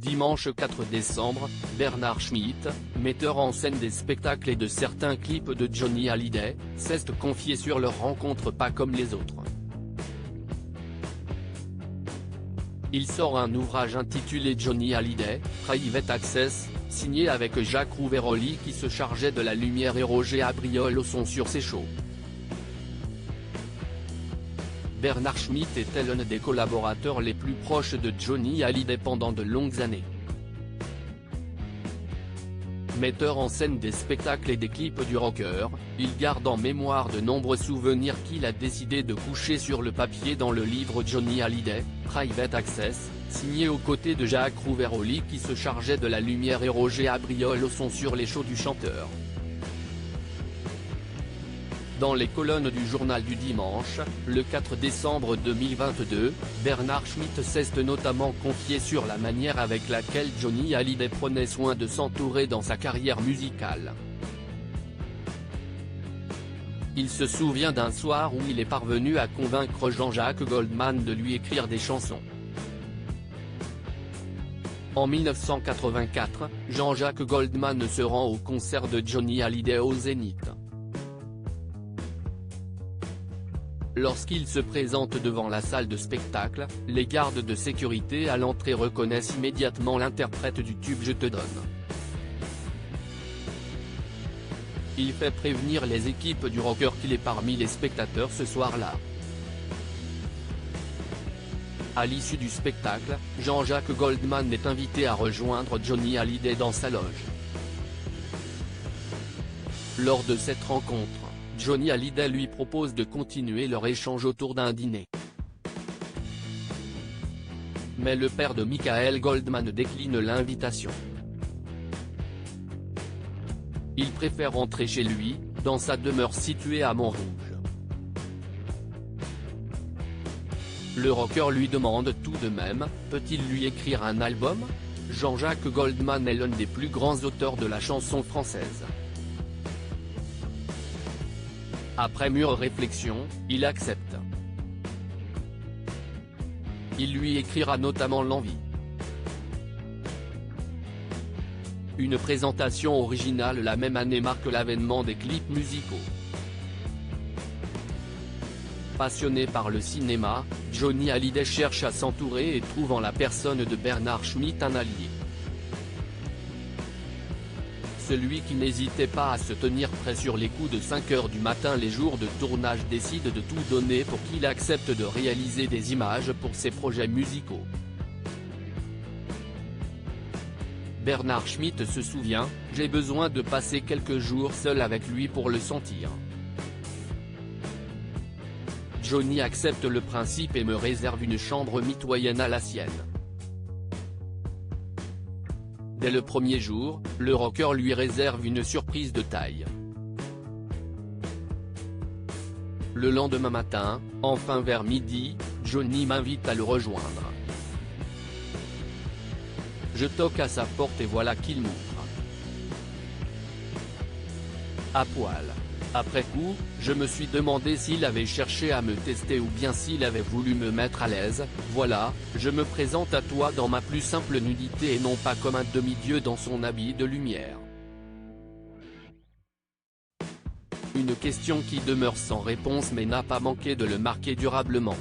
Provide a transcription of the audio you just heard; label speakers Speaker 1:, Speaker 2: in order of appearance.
Speaker 1: Dimanche 4 décembre, Bernard Schmitt, metteur en scène des spectacles et de certains clips de Johnny Hallyday, s'est confié sur leur rencontre pas comme les autres. Il sort un ouvrage intitulé Johnny Hallyday, Private Access, signé avec Jacques Rouveroli qui se chargeait de la lumière et Roger Abriol au son sur ses shows. Bernard Schmitt était l'un des collaborateurs les plus proches de Johnny Hallyday pendant de longues années. Metteur en scène des spectacles et des clips du rocker, il garde en mémoire de nombreux souvenirs qu'il a décidé de coucher sur le papier dans le livre Johnny Hallyday, Private Access, signé aux côtés de Jacques Rouveroli qui se chargeait de la lumière et Roger Abriol au son sur les shows du chanteur. Dans les colonnes du journal du dimanche, le 4 décembre 2022, Bernard Schmitt s'est notamment confié sur la manière avec laquelle Johnny Hallyday prenait soin de s'entourer dans sa carrière musicale. Il se souvient d'un soir où il est parvenu à convaincre Jean-Jacques Goldman de lui écrire des chansons. En 1984, Jean-Jacques Goldman se rend au concert de Johnny Hallyday au Zénith. Lorsqu'il se présente devant la salle de spectacle, les gardes de sécurité à l'entrée reconnaissent immédiatement l'interprète du tube Je te donne. Il fait prévenir les équipes du rocker qu'il est parmi les spectateurs ce soir-là. À l'issue du spectacle, Jean-Jacques Goldman est invité à rejoindre Johnny Hallyday dans sa loge. Lors de cette rencontre, Johnny Hallyday lui propose de continuer leur échange autour d'un dîner. Mais le père de Michael Goldman décline l'invitation. Il préfère rentrer chez lui, dans sa demeure située à Montrouge. Le rocker lui demande tout de même, peut-il lui écrire un album? Jean-Jacques Goldman est l'un des plus grands auteurs de la chanson française. Après mûre réflexion, il accepte. Il lui écrira notamment L'Envie. Une présentation originale la même année marque l'avènement des clips musicaux. Passionné par le cinéma, Johnny Hallyday cherche à s'entourer et trouve en la personne de Bernard Schmitt un allié. Celui qui n'hésitait pas à se tenir prêt sur les coups de 5 h du matin les jours de tournage décide de tout donner pour qu'il accepte de réaliser des images pour ses projets musicaux. Bernard Schmitt se souvient, « J'ai besoin de passer quelques jours seul avec lui pour le sentir. Johnny accepte le principe et me réserve une chambre mitoyenne à la sienne. » Dès le premier jour, le rocker lui réserve une surprise de taille. Le lendemain matin, enfin vers midi, Johnny m'invite à le rejoindre. Je toque à sa porte et voilà qu'il m'ouvre. À poil. Après coup, je me suis demandé s'il avait cherché à me tester ou bien s'il avait voulu me mettre à l'aise. Voilà, je me présente à toi dans ma plus simple nudité et non pas comme un demi-dieu dans son habit de lumière. Une question qui demeure sans réponse mais n'a pas manqué de le marquer durablement.